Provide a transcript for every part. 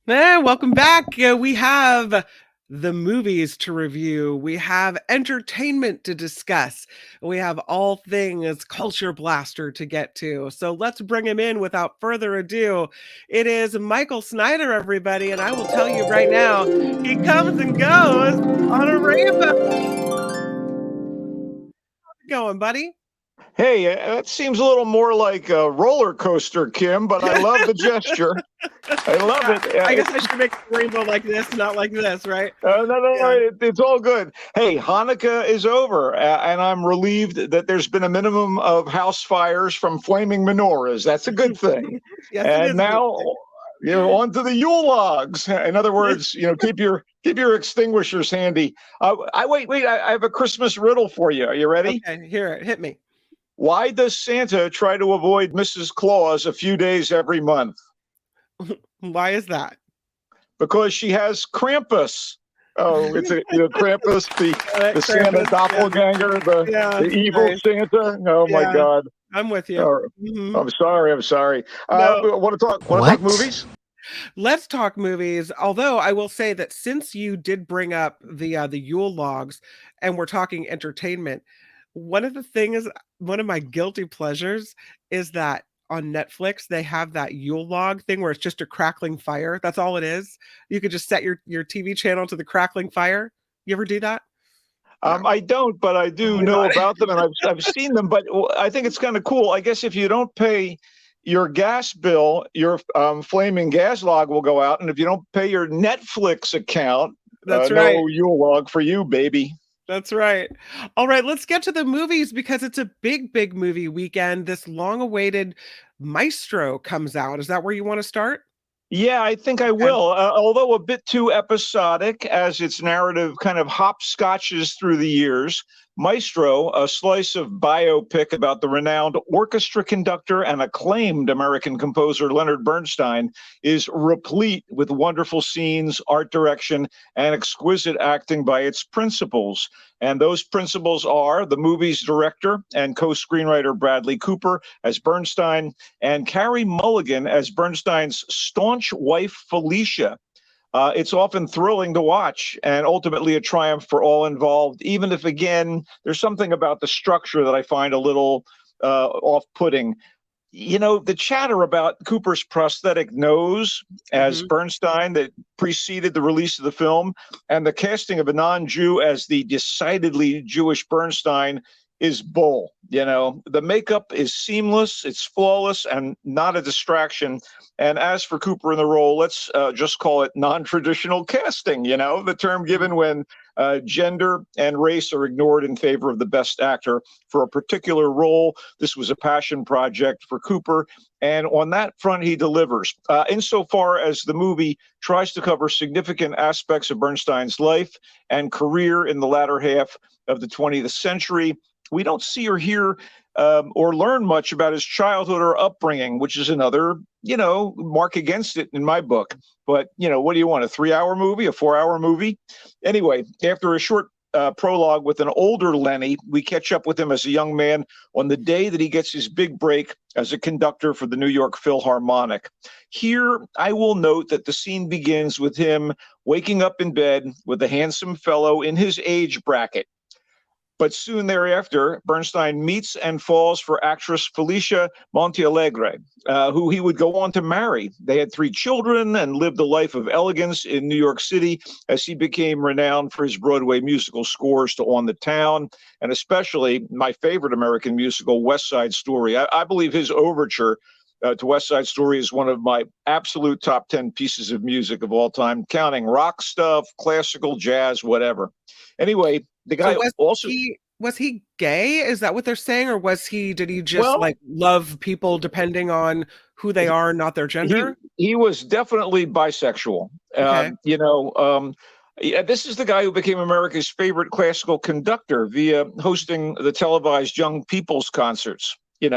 Welcome back. We have the movies to review. We have entertainment to discuss. We have all things Culture Blaster to get to. So let's bring him in without further ado. It is Michael Snyder, everybody, and I will tell you right now, he comes and goes on a rainbow. How's it going, buddy? Hey, that seems a little more like a roller coaster, Kim, but I love the gesture. I love Yeah, it. I guess I should make the rainbow like this, not like this, right? No, no, no, Yeah. it's all good. Hey, Hanukkah is over, and I'm relieved that there's been a minimum of house fires from flaming menorahs. That's a good thing. Yes, it And is a good now, on to the Yule logs. In other thing. words, keep your extinguishers handy. Wait. I have a Christmas riddle for you. Are you ready? Okay, here, hit me. Why does Santa try to avoid Mrs. Claus a few days every month? Why is that? Because she has Krampus. Oh, it's Krampus, the Santa Krampus, yeah, doppelganger, yeah, the evil nice. Santa. Oh my Yeah, God. I'm with you. Oh, Mhm. I'm sorry. I'm sorry. No, Want to talk What? movies? let's talk movies. Although I will say that since you did bring up the Yule logs and we're talking entertainment, one of the things, one of my guilty pleasures is that on Netflix they have that Yule log thing where it's just a crackling fire. That's all it is. You could just set your TV channel to the crackling fire. You ever do that? No. I don't, but I do You know know? about them, and I've seen them. But I think it's kind of cool. I guess if you don't pay your gas bill, your flaming gas log will go out, and if you don't pay your Netflix account, That's right. no Yule log for you, baby. That's right. All right, let's get to the movies because it's a big, big movie weekend. This long awaited Maestro comes out. Is that where you want to start? Yeah, I think I Okay. will. Although a bit too episodic as its narrative kind of hopscotches through the years, Maestro, a slice of biopic about the renowned orchestra conductor and acclaimed American composer Leonard Bernstein, is replete with wonderful scenes, art direction, and exquisite acting by its principals. And those principals are the movie's director and co screenwriter Bradley Cooper as Bernstein, and Carrie Mulligan as Bernstein's staunch wife, Felicia. It's often thrilling to watch and ultimately a triumph for all involved, even if, again, there's something about the structure that I find a little off putting. The chatter about Cooper's prosthetic nose as Hmm. Bernstein that preceded the release of the film and the casting of a non Jew as the decidedly Jewish Bernstein is bull. The makeup is seamless, it's flawless, and not a distraction. And as for Cooper in the role, let's just call it non traditional casting, the term given when gender and race are ignored in favor of the best actor for a particular role. This was a passion project for Cooper. And on that front, he delivers. Insofar as the movie tries to cover significant aspects of Bernstein's life and career in the latter half of the 20th century, we don't see or hear or learn much about his childhood or upbringing, which is another, mark against it in my book. But, what do you want? A 3-hour movie, a 4-hour movie? Anyway, after a short prologue with an older Lenny, we catch up with him as a young man on the day that he gets his big break as a conductor for the New York Philharmonic. Here, I will note that the scene begins with him waking up in bed with a handsome fellow in his age bracket. But soon thereafter, Bernstein meets and falls for actress Felicia Montealegre, who he would go on to marry. They had 3 children and lived a life of elegance in New York City as he became renowned for his Broadway musical scores to On the Town, and especially my favorite American musical, West Side Story. I believe his overture to West Side Story is one of my absolute top 10 pieces of music of all time, counting rock stuff, classical, jazz, whatever. Anyway, the So guy also, was he gay? Is that what they're saying, or did he just well, like love people depending on who they he are, not their he, gender? he was definitely bisexual. Okay. Yeah, this is the guy who became America's favorite classical conductor via hosting the televised Young People's concerts. he,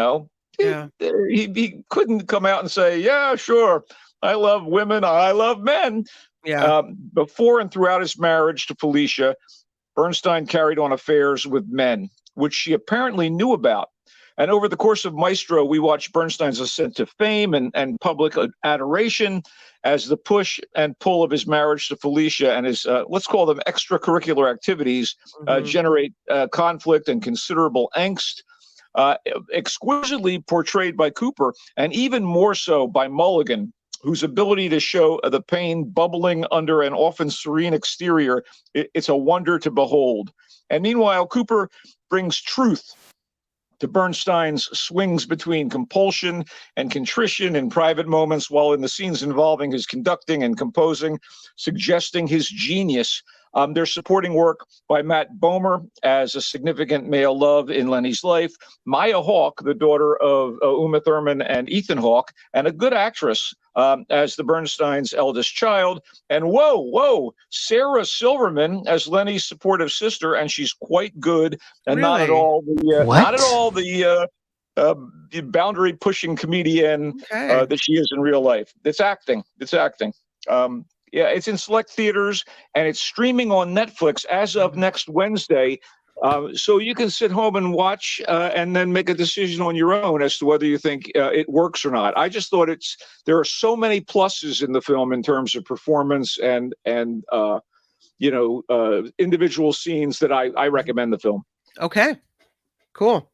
Yeah. he couldn't come out and say, "Yeah, sure, I love women, I love men." Yeah. Before and throughout his marriage to Felicia, Bernstein carried on affairs with men, which she apparently knew about. And over the course of Maestro, we watch Bernstein's ascent to fame and public adoration as the push and pull of his marriage to Felicia and his, let's call them extracurricular activities, generate conflict and considerable angst. Exquisitely portrayed by Cooper, and even more so by Mulligan, whose ability to show the pain bubbling under an often serene exterior, it's a wonder to behold. And meanwhile, Cooper brings truth to Bernstein's swings between compulsion and contrition in private moments, while in the scenes involving his conducting and composing, suggesting his genius. There's supporting work by Matt Bomer as a significant male love in Lenny's life, Maya Hawke, the daughter of Uma Thurman and Ethan Hawke, and a good actress as the Bernstein's eldest child. And whoa, Sarah Silverman as Lenny's supportive sister, and she's quite good, and not at all the boundary pushing comedian that she is in real life. It's acting. Yeah, it's in select theaters, and it's streaming on Netflix as of next Wednesday. So you can sit home and watch and then make a decision on your own as to whether you think it works or not. I just thought there are so many pluses in the film in terms of performance and individual scenes that I recommend the film. Okay, cool.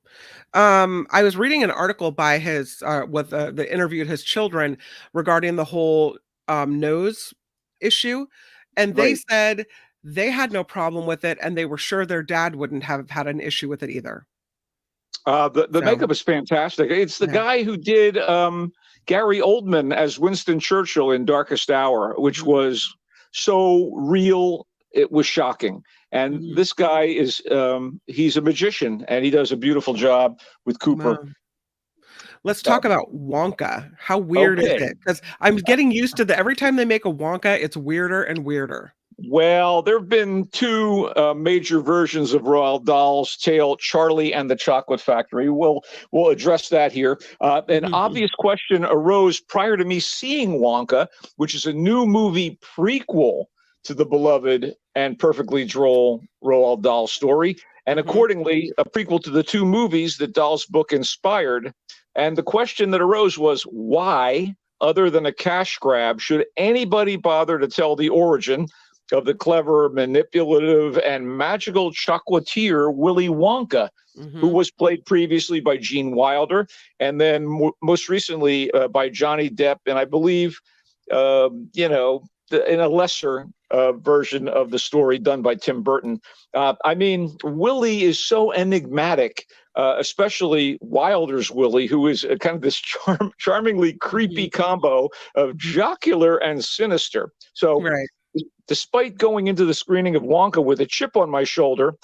I was reading an article by his that interviewed his children regarding the whole nose issue, and they said they had no problem with it, and they were sure their dad wouldn't have had an issue with it either. The makeup is fantastic. It's the guy who did Gary Oldman as Winston Churchill in Darkest Hour, which was so real, it was shocking. And this guy is he's a magician, and he does a beautiful job with Cooper. Let's talk about Wonka. How weird is it? Because I'm getting used to every time they make a Wonka, it's weirder and weirder. Well, there have been two major versions of Roald Dahl's tale, Charlie and the Chocolate Factory. We'll address that here. An obvious question arose prior to me seeing Wonka, which is a new movie prequel to the beloved and perfectly droll Roald Dahl story, and accordingly, a prequel to the two movies that Dahl's book inspired. And the question that arose was, why, other than a cash grab, should anybody bother to tell the origin of the clever, manipulative, and magical chocolatier Willy Wonka, who was played previously by Gene Wilder, and then most recently by Johnny Depp, and I believe, in a lesser version of the story done by Tim Burton. I mean, Willy is so enigmatic, especially Wilder's Willy, who is kind of this charmingly creepy combo of jocular and sinister. So despite going into the screening of Wonka with a chip on my shoulder,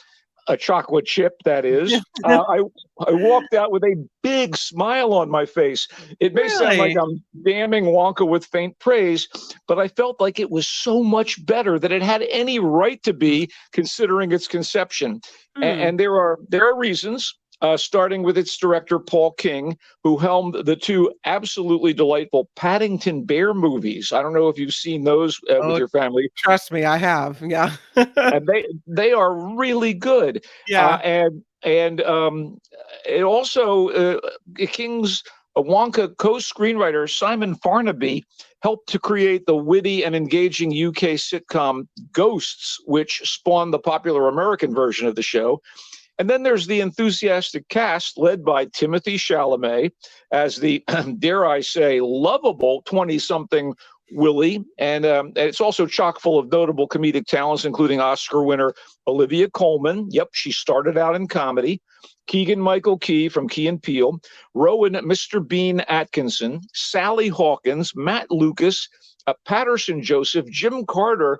a chocolate chip, that is, I walked out with a big smile on my face. It may sound like I'm damning Wonka with faint praise, but I felt like it was so much better than it had any right to be, considering its conception. And there are reasons. Starting with its director, Paul King, who helmed the two absolutely delightful Paddington Bear movies. I don't know if you've seen those with your family. Trust me, I have. Yeah. And they are really good. Yeah. And it also, King's Wonka co-screenwriter, Simon Farnaby, helped to create the witty and engaging UK sitcom Ghosts, which spawned the popular American version of the show. And then there's the enthusiastic cast led by Timothée Chalamet as the, dare I say, lovable 20-something Willy. And it's also chock full of notable comedic talents, including Oscar winner Olivia Colman. Yep, she started out in comedy. Keegan-Michael Key from Key and Peele. Rowan Mr. Bean Atkinson. Sally Hawkins. Matt Lucas. Patterson Joseph. Jim Carter,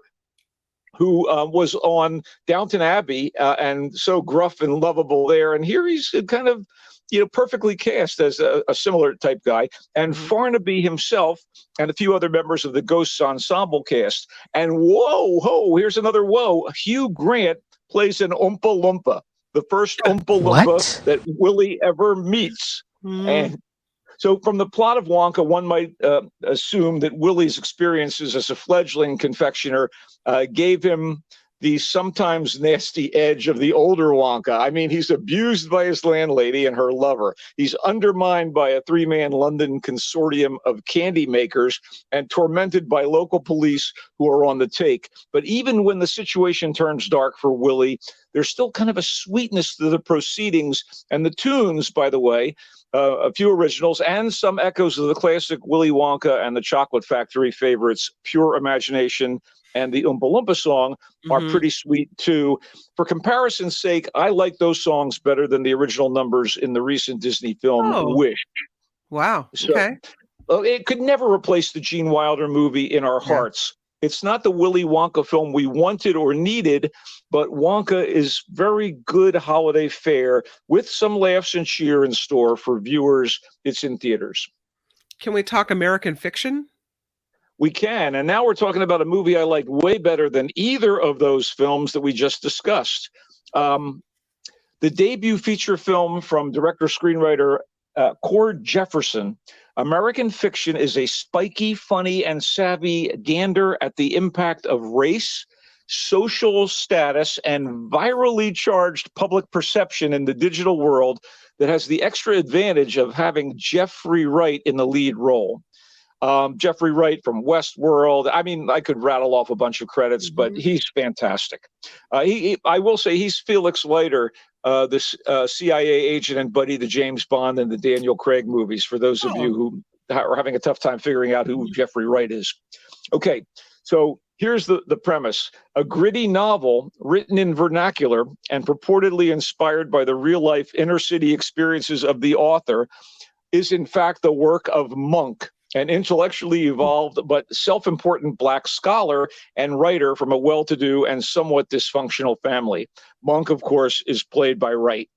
who was on Downton Abbey and so gruff and lovable there. And here he's kind of, perfectly cast as a similar type guy. And Farnaby himself and a few other members of the Ghosts ensemble cast. And here's another whoa. Hugh Grant plays an Oompa Loompa, the first Oompa Loompa that Willy ever meets. And so from the plot of Wonka, one might assume that Willy's experiences as a fledgling confectioner gave him the sometimes nasty edge of the older Wonka. I mean, he's abused by his landlady and her lover. He's undermined by a three-man London consortium of candy makers and tormented by local police who are on the take. But even when the situation turns dark for Willie, there's still kind of a sweetness to the proceedings. And the tunes, by the way, a few originals and some echoes of the classic Willy Wonka and the Chocolate Factory favorites, Pure Imagination and the Oompa Loompa song, are pretty sweet too. For comparison's sake, I like those songs better than the original numbers in the recent Disney film Wish. Wow. So Okay. it could never replace the Gene Wilder movie in our hearts. It's not the Willy Wonka film we wanted or needed, but Wonka is very good holiday fare with some laughs and cheer in store for viewers. It's in theaters. Can we talk American Fiction? We can. And now we're talking about a movie I like way better than either of those films that we just discussed. The debut feature film from director-screenwriter Cord Jefferson, American Fiction, is a spiky, funny, and savvy gander at the impact of race, social status, and virally charged public perception in the digital world that has the extra advantage of having Jeffrey Wright in the lead role. Jeffrey Wright from Westworld. I mean, I could rattle off a bunch of credits, but he's fantastic. I will say he's Felix Leiter, this CIA agent and buddy to James Bond and the Daniel Craig movies, for those of you who are having a tough time figuring out who Jeffrey Wright is. Okay, so here's the premise. A gritty novel written in vernacular and purportedly inspired by the real-life inner-city experiences of the author is in fact the work of Monk, an intellectually evolved but self-important Black scholar and writer from a well-to-do and somewhat dysfunctional family. Monk, of course, is played by Wright.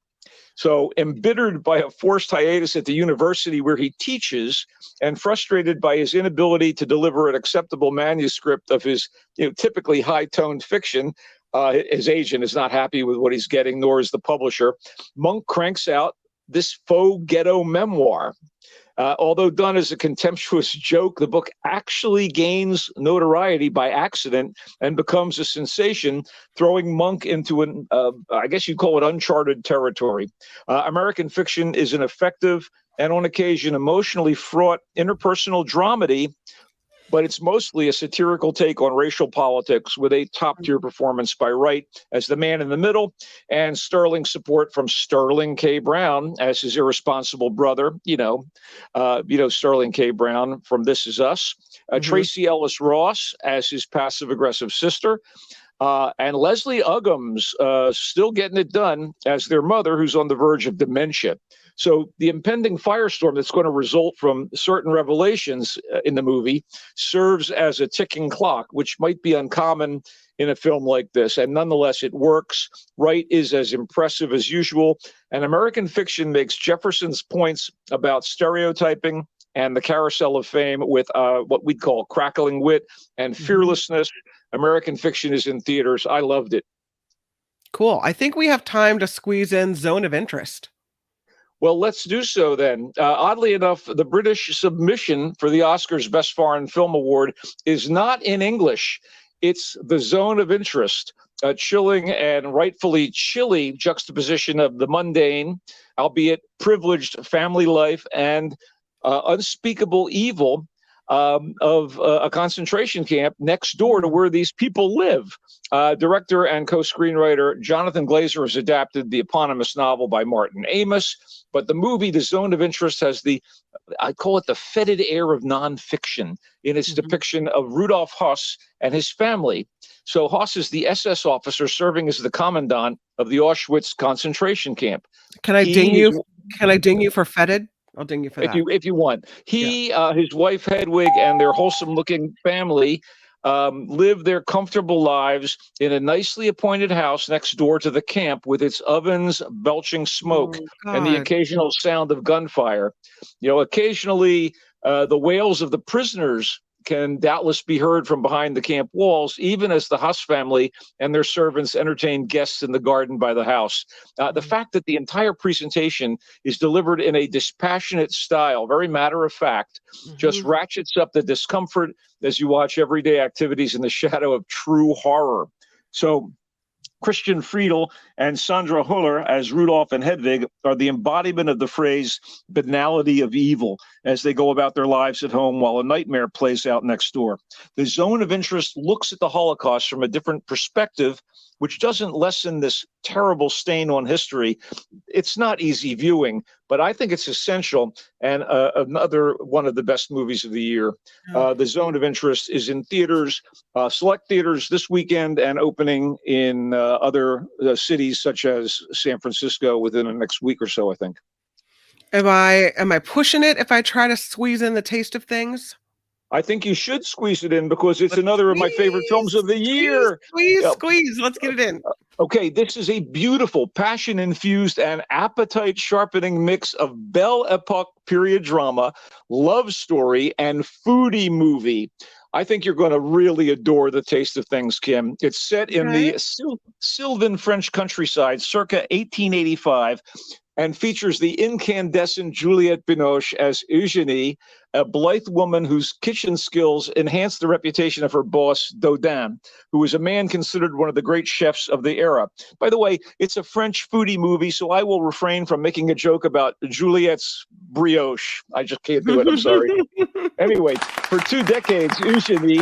So, embittered by a forced hiatus at the university where he teaches and frustrated by his inability to deliver an acceptable manuscript of his typically high-toned fiction, his agent is not happy with what he's getting, nor is the publisher. Monk cranks out this faux ghetto memoir. Although done as a contemptuous joke, the book actually gains notoriety by accident and becomes a sensation, throwing Monk into an, I guess you'd call it uncharted territory. American Fiction is an effective and on occasion emotionally fraught interpersonal dramedy, but it's mostly a satirical take on racial politics with a top-tier performance by Wright as the man in the middle and sterling support from Sterling K. Brown as his irresponsible brother, Sterling K. Brown from This Is Us, Tracy Ellis Ross as his passive-aggressive sister, and Leslie Uggams still getting it done as their mother, who's on the verge of dementia. So the impending firestorm that's going to result from certain revelations in the movie serves as a ticking clock, which might be uncommon in a film like this. And nonetheless, it works. Wright is as impressive as usual. And American Fiction makes Jefferson's points about stereotyping and the carousel of fame with what we'd call crackling wit and fearlessness. American Fiction is in theaters. I loved it. Cool. I think we have time to squeeze in Zone of Interest. Well, let's do so then. Oddly enough, the British submission for the Oscars Best Foreign Film Award is not in English. It's The Zone of Interest, a chilling and rightfully chilly juxtaposition of the mundane, albeit privileged family life and unspeakable evil of a concentration camp next door to where these people live. Director and co-screenwriter Jonathan Glazer has adapted the eponymous novel by Martin Amis, but the movie, The Zone of Interest, has I call it the fetid air of nonfiction in its depiction of Rudolf Höss and his family. So Höss is the SS officer serving as the commandant of the Auschwitz concentration camp. Can I ding you? Can I ding you for fetid? I'll ding you for that. If you want. His wife Hedwig, and their wholesome-looking family live their comfortable lives in a nicely appointed house next door to the camp with its ovens belching smoke and the occasional sound of gunfire. Occasionally the wails of the prisoners can doubtless be heard from behind the camp walls, even as the Huss family and their servants entertain guests in the garden by the house. The fact that the entire presentation is delivered in a dispassionate style, very matter of fact, just ratchets up the discomfort as you watch everyday activities in the shadow of true horror. So Christian Friedel and Sandra Huller as Rudolph and Hedwig are the embodiment of the phrase banality of evil as they go about their lives at home while a nightmare plays out next door. The Zone of Interest looks at the Holocaust from a different perspective, which doesn't lessen this terrible stain on history. It's not easy viewing, but I think it's essential, and another one of the best movies of the year. The Zone of Interest is in theaters, select theaters this weekend, and opening in other cities such as San Francisco within the next week or so, I think. Am I pushing it if I try to squeeze in The Taste of Things? I think you should squeeze it in because it's another of my favorite films of the year. Squeeze. Let's get it in. Okay, this is a beautiful, passion-infused, and appetite-sharpening mix of Belle Epoque period drama, love story, and foodie movie. I think you're going to really adore The Taste of Things, Kim. It's set in the Sylvan French countryside circa 1885 and features the incandescent Juliette Binoche as Eugenie, a blithe woman whose kitchen skills enhance the reputation of her boss, Dodin, who is a man considered one of the great chefs of the era. By the way, it's a French foodie movie, so I will refrain from making a joke about Juliette's brioche. I just can't do it. I'm sorry. Anyway, for two decades, Eugenie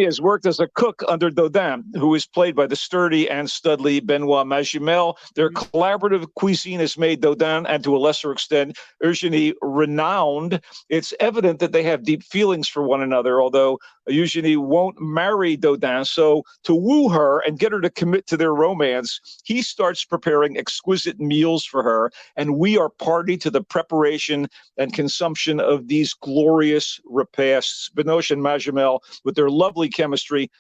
has worked as a cook under Dodin, who is played by the sturdy and studly Benoit Magimel. Their collaborative cuisine has made Dodin, and to a lesser extent, Eugenie, renowned. It's evident that they have deep feelings for one another, although Eugenie won't marry Dodin. So to woo her and get her to commit to their romance, he starts preparing exquisite meals for her, and we are party to the preparation and consumption of these glorious repasts. Binoche and Magimel, with their lovely chemistry,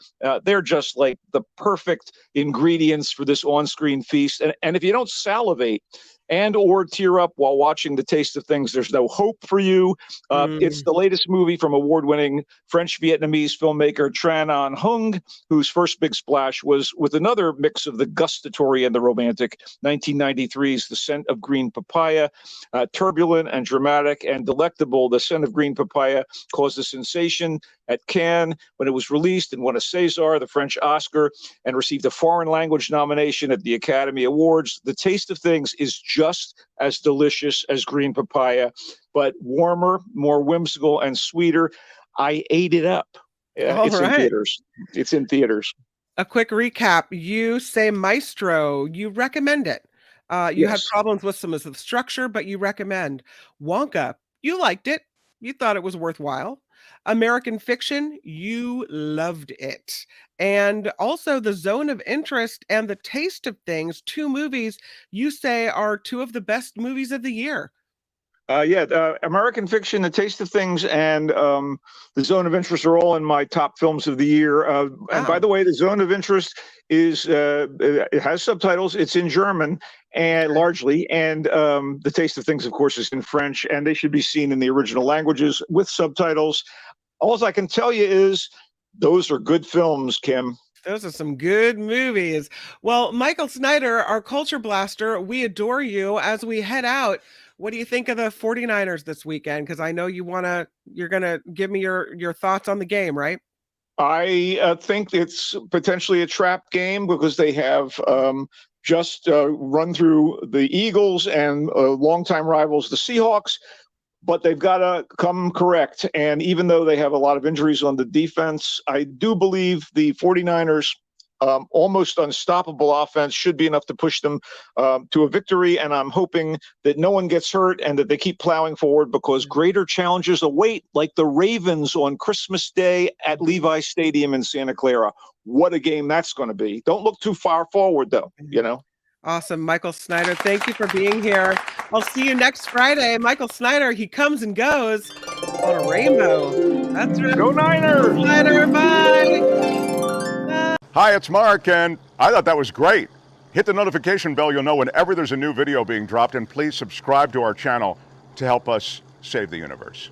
they're just like the perfect ingredients for this on-screen feast. And if you don't salivate and or tear up while watching The Taste of Things, there's no hope for you. It's the latest movie from award-winning French-Vietnamese filmmaker Tran Anh Hung, whose first big splash was with another mix of the gustatory and the romantic, 1993's The Scent of Green Papaya. Turbulent and dramatic and delectable, The Scent of Green Papaya caused a sensation at Cannes when it was released and won a César, the French Oscar, and received a foreign language nomination at the Academy Awards. The Taste of Things is just as delicious as Green Papaya, but warmer, more whimsical, and sweeter. I ate it up. In theaters. It's in theaters. A quick recap. You say Maestro. You recommend it. You had problems with some of the structure, but you recommend. Wonka. You liked it. You thought it was worthwhile. American Fiction, you loved it. And also The Zone of Interest and The Taste of Things, two movies you say are two of the best movies of the year. American Fiction, The Taste of Things, and The Zone of Interest are all in my top films of the year. And by the way, The Zone of Interest is it has subtitles. It's in German and largely, and The Taste of Things, of course, is in French, and they should be seen in the original languages with subtitles. All I can tell you is those are good films, Kim. Those are some good movies. Well, Michael Snyder, our culture blaster, we adore you. As we head out, what do you think of the 49ers this weekend? Because I know you're going to give me your thoughts on the game, right? I think it's potentially a trap game because they have just run through the Eagles and longtime rivals, the Seahawks. But they've got to come correct. And even though they have a lot of injuries on the defense, I do believe the 49ers almost unstoppable offense should be enough to push them to a victory. And I'm hoping that no one gets hurt and that they keep plowing forward because greater challenges await, like the Ravens on Christmas Day at Levi Stadium in Santa Clara. What a game that's going to be. Don't look too far forward, though, you know. Awesome. Michael Snyder, thank you for being here. I'll see you next Friday. Michael Snyder, he comes and goes on a rainbow. That's right. Go Niners! Snyder, bye! Hi, it's Mark, and I thought that was great. Hit the notification bell, you'll know whenever there's a new video being dropped, and please subscribe to our channel to help us save the universe.